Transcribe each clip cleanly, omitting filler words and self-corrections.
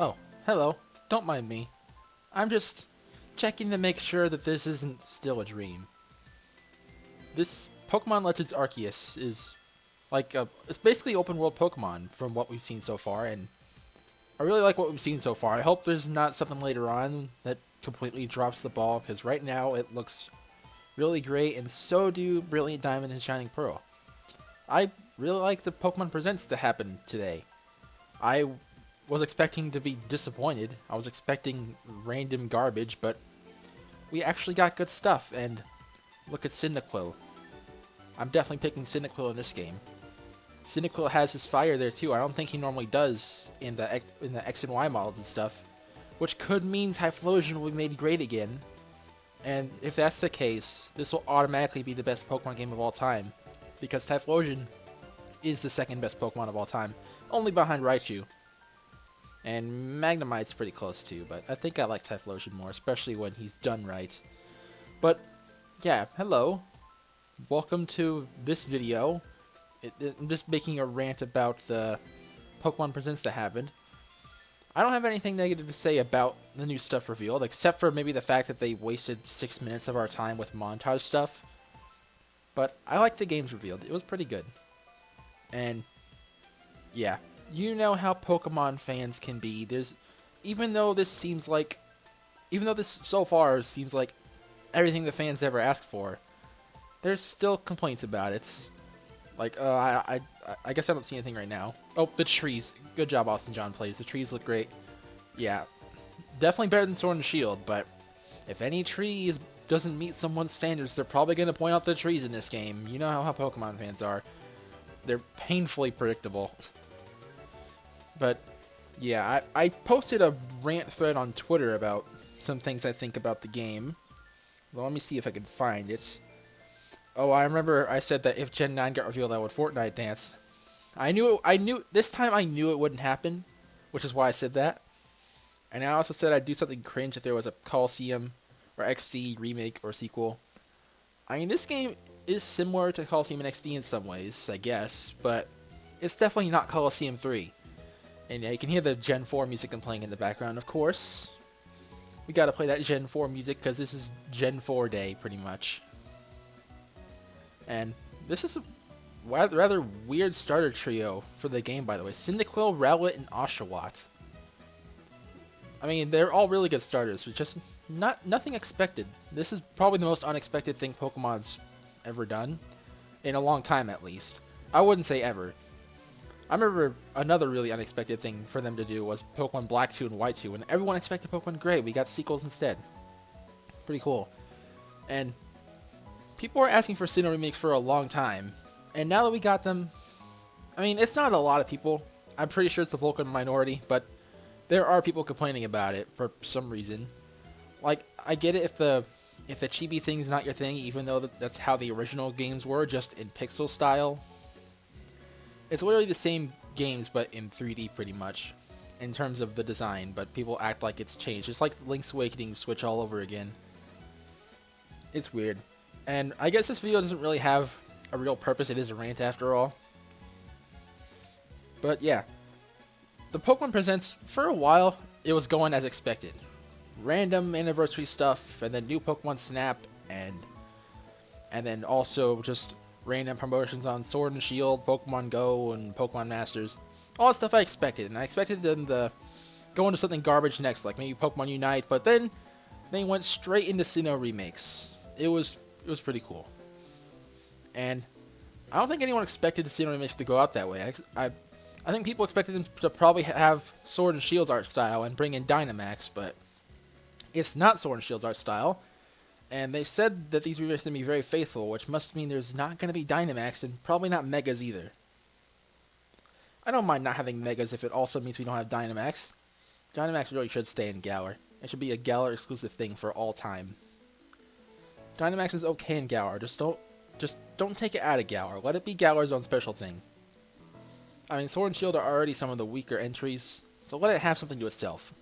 Oh, hello. Don't mind me. I'm just checking to make sure that this isn't still a dream. This Pokemon Legends Arceus is it's basically open world Pokemon from what we've seen so far, and I really like what we've seen so far. I hope there's not something later on that completely drops the ball, because right now it looks really great, and so do Brilliant Diamond and Shining Pearl. I really like the Pokemon Presents that happened today. I was expecting to be disappointed. I was expecting random garbage, but we actually got good stuff, and look at Cyndaquil. I'm definitely picking Cyndaquil in this game. Cyndaquil has his fire there too. I don't think he normally does in the X and Y models and stuff, which could mean Typhlosion will be made great again. And if that's the case, this will automatically be the best Pokemon game of all time, because Typhlosion is the second best Pokemon of all time, only behind Raichu. And Magnemite's pretty close too, but I think I like Typhlosion more, especially when he's done right. But yeah, hello. Welcome to this video. I'm just making a rant about the Pokemon Presents that happened. I don't have anything negative to say about the new stuff revealed, except for maybe the fact that they wasted 6 minutes of our time with montage stuff. But I like the games revealed. It was pretty good. And yeah, you know how Pokemon fans can be. Even though this so far seems like everything the fans ever asked for, there's still complaints about it. Like, I guess I don't see anything right now. Oh, the trees. Good job, Austin John Plays. The trees look great. Yeah, definitely better than Sword and Shield, but if any tree doesn't meet someone's standards, they're probably going to point out the trees in this game. You know how Pokemon fans are. They're painfully predictable. But, yeah, I posted a rant thread on Twitter about some things I think about the game. Well, let me see if I can find it. Oh, I remember I said that if Gen 9 got revealed, I would Fortnite dance. This time I knew it wouldn't happen, which is why I said that. And I also said I'd do something cringe if there was a Coliseum or XD remake or sequel. I mean, this game is similar to Coliseum and XD in some ways, I guess, but it's definitely not Coliseum 3. And yeah, you can hear the Gen 4 music I'm playing in the background, of course. We gotta play that Gen 4 music because this is Gen 4 day, pretty much. And this is a rather weird starter trio for the game, by the way. Cyndaquil, Rowlet, and Oshawott. I mean, they're all really good starters, but just nothing expected. This is probably the most unexpected thing Pokemon's ever done. In a long time, at least. I wouldn't say ever. I remember another really unexpected thing for them to do was Pokemon Black 2 and White 2, and everyone expected Pokemon Gray. We got sequels instead. Pretty cool. And people were asking for Sinnoh remakes for a long time, and now that we got them, I mean, it's not a lot of people. I'm pretty sure it's a vocal minority, but there are people complaining about it for some reason. Like, I get it if the chibi thing's not your thing, even though that's how the original games were, just in pixel style. It's literally the same games, but in 3D pretty much, in terms of the design, but people act like it's changed. It's like Link's Awakening Switch all over again. It's weird. And I guess this video doesn't really have a real purpose. It is a rant after all. But yeah, the Pokemon Presents, for a while, it was going as expected. Random anniversary stuff, and then new Pokemon Snap, and then also just random promotions on Sword and Shield, Pokemon Go, and Pokemon Masters. All that stuff I expected, and I expected them to go into something garbage next, like maybe Pokemon Unite, but then they went straight into Sinnoh remakes. It was pretty cool. And I don't think anyone expected the Sinnoh remakes to go out that way. I think people expected them to probably have Sword and Shield's art style and bring in Dynamax, but it's not Sword and Shield's art style. And they said that these remakes are going to be very faithful, which must mean there's not going to be Dynamax and probably not Megas either. I don't mind not having Megas if it also means we don't have Dynamax. Dynamax really should stay in Galar. It should be a Galar exclusive thing for all time. Dynamax is okay in Galar, just don't take it out of Galar. Let it be Galar's own special thing. I mean, Sword and Shield are already some of the weaker entries, so let it have something to itself.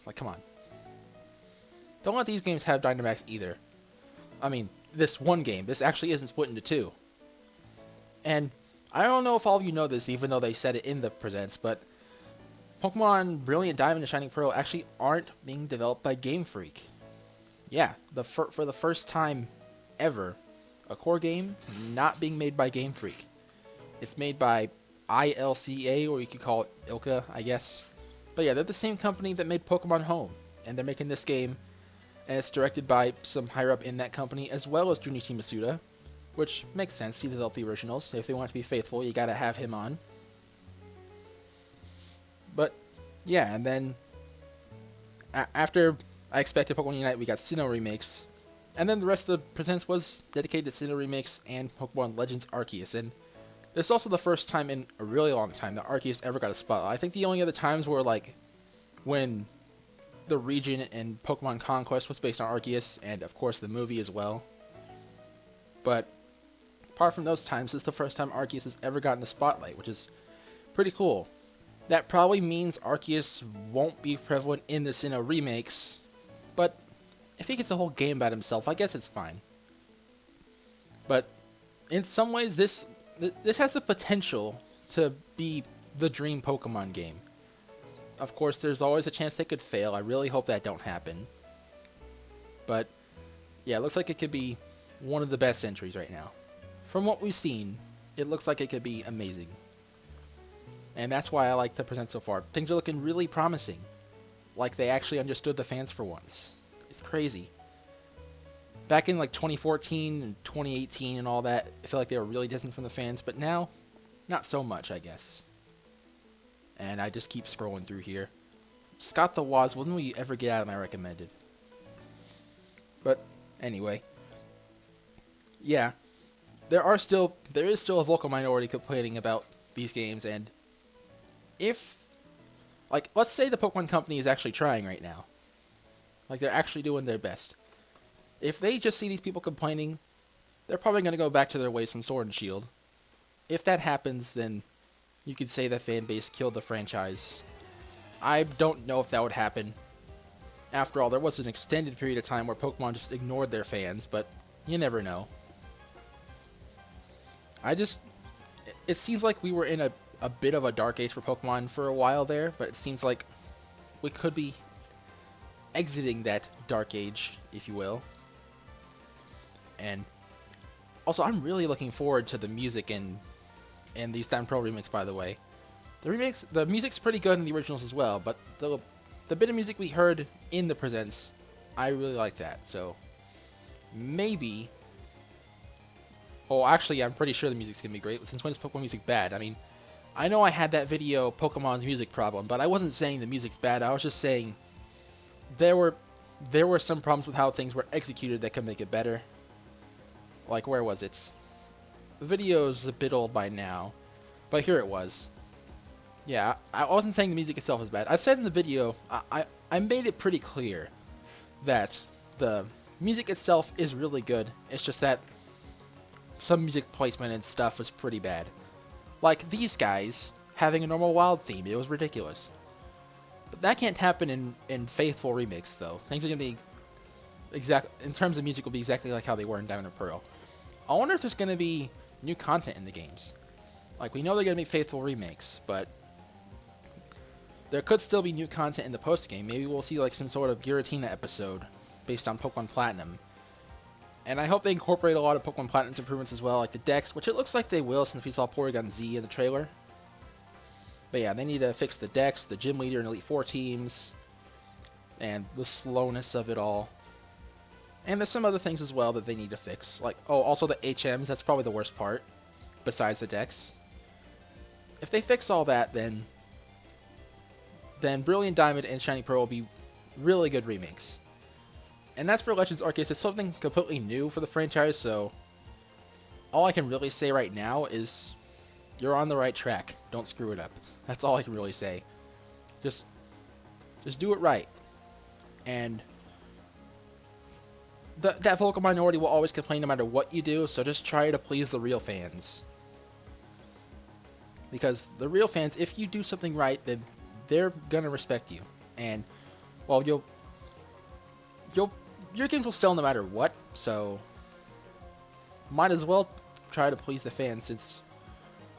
Like, come on. Don't let these games have Dynamax either. I mean, this one game. This actually isn't split into two. And I don't know if all of you know this, even though they said it in the presents, but Pokemon Brilliant Diamond and Shining Pearl actually aren't being developed by Game Freak. Yeah, for the first time ever, a core game not being made by Game Freak. It's made by ILCA, or you could call it ILCA, I guess. But yeah, they're the same company that made Pokemon Home, and they're making this game, and it's directed by some higher up in that company, as well as Junichi Masuda, which makes sense. He developed the originals. If they want to be faithful, you gotta have him on. But yeah, and then after I expected Pokemon Unite, we got Sinnoh remakes, and then the rest of the presents was dedicated to Sinnoh remakes and Pokemon Legends Arceus, and this is also the first time in a really long time that Arceus ever got a spotlight. I think the only other times were like when the region in Pokemon Conquest was based on Arceus, and of course the movie as well. But apart from those times, this is the first time Arceus has ever gotten the spotlight, which is pretty cool. That probably means Arceus won't be prevalent in the Sinnoh remakes, but if he gets a whole game about himself, I guess it's fine. But in some ways, this has the potential to be the dream Pokemon game. Of course, there's always a chance they could fail. I really hope that don't happen. But yeah, it looks like it could be one of the best entries right now. From what we've seen, it looks like it could be amazing. And that's why I like the present so far. Things are looking really promising. Like they actually understood the fans for once. It's crazy. Back in like 2014 and 2018 and all that, I feel like they were really distant from the fans, but now, not so much, I guess. And I just keep scrolling through here. Scott the Woz, when will you ever get out of my recommended? But anyway, yeah, there is still a vocal minority complaining about these games, and if, like, let's say the Pokemon Company is actually trying right now. Like, they're actually doing their best. If they just see these people complaining, they're probably going to go back to their ways from Sword and Shield. If that happens, then you could say the fan base killed the franchise. I don't know if that would happen. After all, there was an extended period of time where Pokemon just ignored their fans, but you never know. It seems like we were in a bit of a dark age for Pokemon for a while there, but it seems like we could be exiting that dark age, if you will. And also, I'm really looking forward to the music in these Diamond Pearl remakes, by the way. The music's pretty good in the originals as well, but the bit of music we heard in the presents, I really like that. So maybe. Oh, actually, I'm pretty sure the music's gonna be great. Since when is Pokemon music bad? I mean, I know I had that video, Pokemon's music problem, but I wasn't saying the music's bad. I was just saying there were some problems with how things were executed that could make it better. Like, where was it? The video's a bit old by now, but here it was. Yeah, I wasn't saying the music itself is bad. I said in the video, I made it pretty clear that the music itself is really good. It's just that some music placement and stuff was pretty bad. Like these guys having a normal wild theme. It was ridiculous. But that can't happen in faithful remakes, though. Things are going to be in terms of music, will be exactly like how they were in Diamond and Pearl. I wonder if there's going to be new content in the games. Like, we know they're going to be faithful remakes, but there could still be new content in the post-game. Maybe we'll see like some sort of Giratina episode based on Pokemon Platinum. And I hope they incorporate a lot of Pokemon Platinum's improvements as well, like the Dex, which it looks like they will since we saw Porygon Z in the trailer. But yeah, they need to fix the Dex, the Gym Leader and Elite Four teams, and the slowness of it all. And there's some other things as well that they need to fix. Like, oh, also the HMs, that's probably the worst part, besides the Dex. If they fix all that, then Brilliant Diamond and Shiny Pearl will be really good remakes. And that's for Legends Arceus. It's something completely new for the franchise, so all I can really say right now is you're on the right track. Don't screw it up. That's all I can really say. Just do it right. And that vocal minority will always complain no matter what you do, so just try to please the real fans. Because the real fans, if you do something right, then they're gonna respect you. And, well, your games will sell no matter what, so might as well try to please the fans, since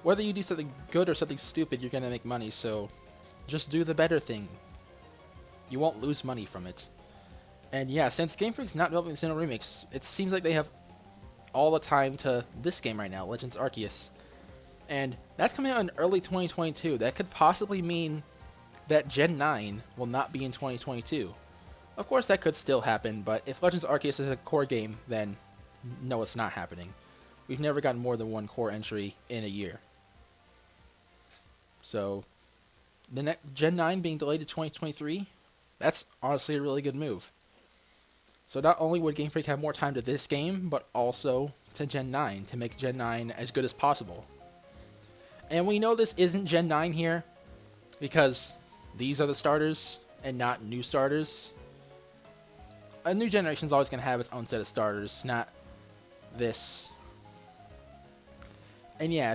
whether you do something good or something stupid, you're gonna make money, so Just do the better thing. You won't lose money from it. And yeah, since Game Freak's not developing the Sinnoh remakes, it seems like they have all the time to this game right now, Legends Arceus. And that's coming out in early 2022. That could possibly mean that Gen 9 will not be in 2022. Of course, that could still happen, but if Legends Arceus is a core game, then no, it's not happening. We've never gotten more than one core entry in a year. So, the next Gen 9 being delayed to 2023, that's honestly a really good move. So not only would Game Freak have more time to this game, but also to Gen 9 to make Gen 9 as good as possible. And we know this isn't Gen 9 here, because these are the starters and not new starters. A new generation is always going to have its own set of starters, not this. And yeah,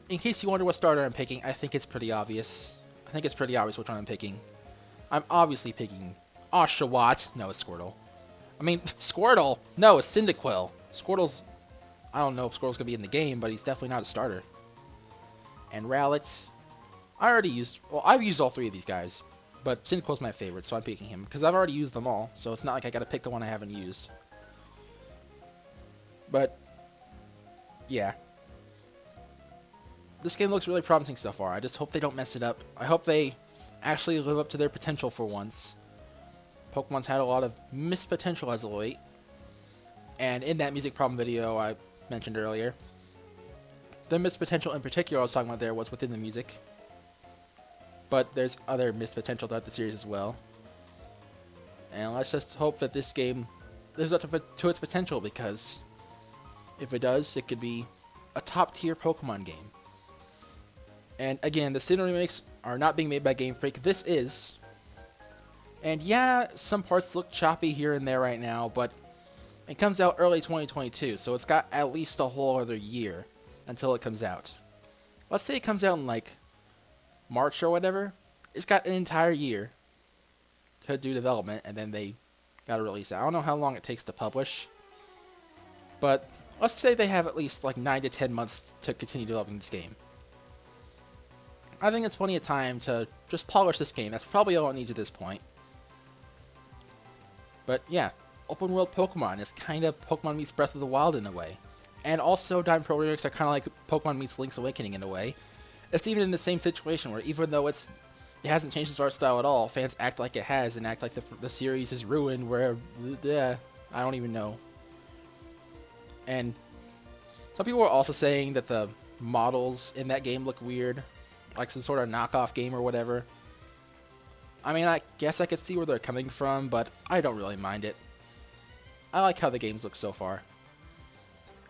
in case you wonder what starter I'm picking, I think it's pretty obvious. I think it's pretty obvious which one I'm picking. I'm obviously picking Oshawott. No, it's Squirtle. I mean, Squirtle! No, it's Cyndaquil. Squirtle's... I don't know if Squirtle's going to be in the game, but he's definitely not a starter. And Rowlet, I already used... Well, I've used all three of these guys, but Cyndaquil's my favorite, so I'm picking him. Because I've already used them all, so it's not like I gotta pick the one I haven't used. But, yeah. This game looks really promising so far. I just hope they don't mess it up. I hope they actually live up to their potential for once. Pokemon's had a lot of missed potential as of late. And in that music problem video I mentioned earlier, the missed potential in particular I was talking about there was within the music. But there's other missed potential throughout the series as well. And let's just hope that this game lives up to its potential, because if it does, it could be a top-tier Pokemon game. And again, the Sinnoh remakes are not being made by Game Freak. This is. And yeah, some parts look choppy here and there right now, but it comes out early 2022, so it's got at least a whole other year until it comes out. Let's say it comes out in like March or whatever. It's got an entire year to do development, and then they gotta release it. I don't know how long it takes to publish, but let's say they have at least like 9 to 10 months to continue developing this game. I think it's plenty of time to just polish this game. That's probably all it needs at this point. But yeah, open world Pokemon is kind of Pokemon meets Breath of the Wild in a way. And also Diamond Pearl remakes are kind of like Pokemon meets Link's Awakening in a way. It's even in the same situation where even though it hasn't changed its art style at all, fans act like it has and act like the series is ruined where, I don't even know. And some people are also saying that the models in that game look weird, like some sort of knockoff game or whatever. I mean, I guess I could see where they're coming from, but I don't really mind it. I like how the games look so far.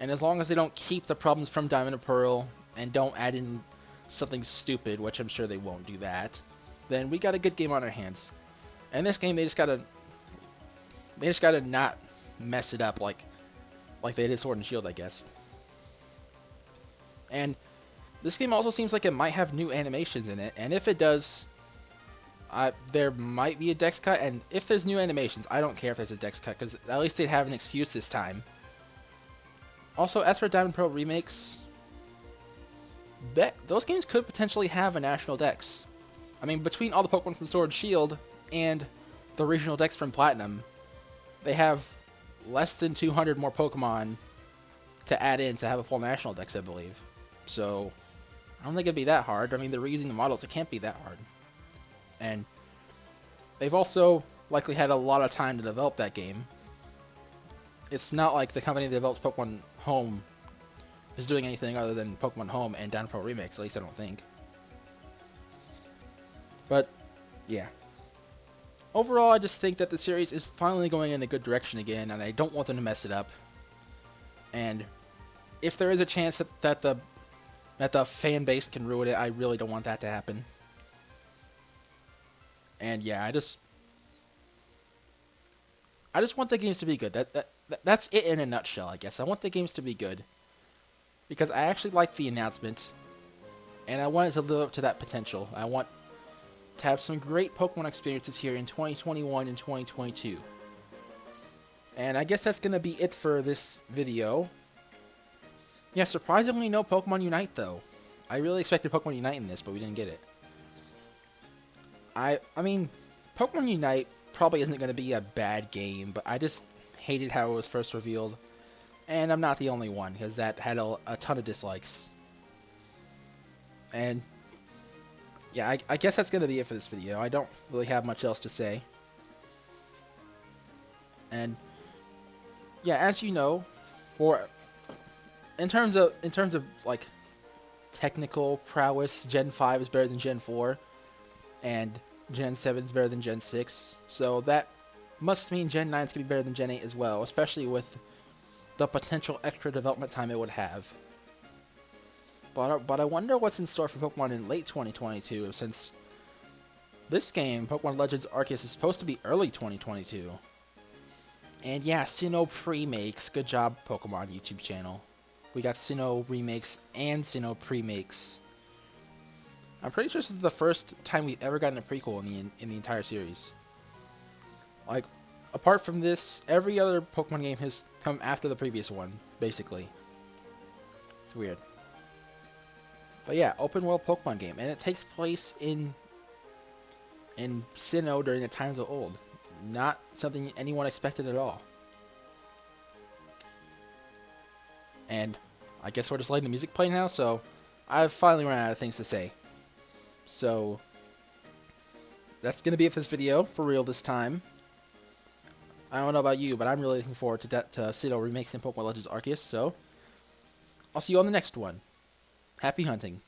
And as long as they don't keep the problems from Diamond and Pearl and don't add in something stupid, which I'm sure they won't do that, then we got a good game on our hands. And this game, they just gotta not mess it up like they did Sword and Shield, I guess. And this game also seems like it might have new animations in it, and if it does, there might be a dex cut, and if there's new animations, I don't care if there's a dex cut, because at least they'd have an excuse this time. Also, as for Diamond Pearl remakes, those games could potentially have a national dex. I mean, between all the Pokemon from Sword and Shield and the regional dex from Platinum, they have less than 200 more Pokemon to add in to have a full national dex, I believe. So, I don't think it'd be that hard. I mean, they're reusing the models, it can't be that hard. And they've also likely had a lot of time to develop that game. It's not like the company that develops Pokemon Home is doing anything other than Pokemon Home and Diamond Pearl remakes, at least I don't think. But, yeah. Overall, I just think that the series is finally going in a good direction again, and I don't want them to mess it up. And if there is a chance that the fan base can ruin it, I really don't want that to happen. And yeah, I just want the games to be good. That's it in a nutshell, I guess. I want the games to be good because I actually like the announcement, and I want it to live up to that potential. I want to have some great Pokemon experiences here in 2021 and 2022. And I guess that's going to be it for this video. Yeah, surprisingly no Pokemon Unite, though. I really expected Pokemon Unite in this, but we didn't get it. I mean, Pokemon Unite probably isn't going to be a bad game, but I just hated how it was first revealed. And I'm not the only one, because that had a ton of dislikes. And yeah, I guess that's going to be it for this video. I don't really have much else to say. And yeah, as you know, for in terms of like technical prowess, Gen 5 is better than Gen 4, and Gen 7 is better than Gen 6. So that must mean Gen 9 is going to be better than Gen 8 as well, especially with the potential extra development time it would have. But I wonder what's in store for Pokemon in late 2022, since this game, Pokemon Legends Arceus, is supposed to be early 2022. And yeah, Sinnoh pre-makes. Good job, Pokemon YouTube channel. We got Sinnoh remakes and Sinnoh pre-makes. I'm pretty sure this is the first time we've ever gotten a prequel in the entire series. Like, apart from this, every other Pokemon game has come after the previous one, basically. It's weird. But yeah, open world Pokemon game, and it takes place in Sinnoh during the times of old. Not something anyone expected at all. And I guess we're just letting the music play now, so I've finally run out of things to say. So that's going to be it for this video, for real this time. I don't know about you, but I'm really looking forward to Sinnoh remakes in Pokemon Legends Arceus, so I'll see you on the next one. Happy hunting.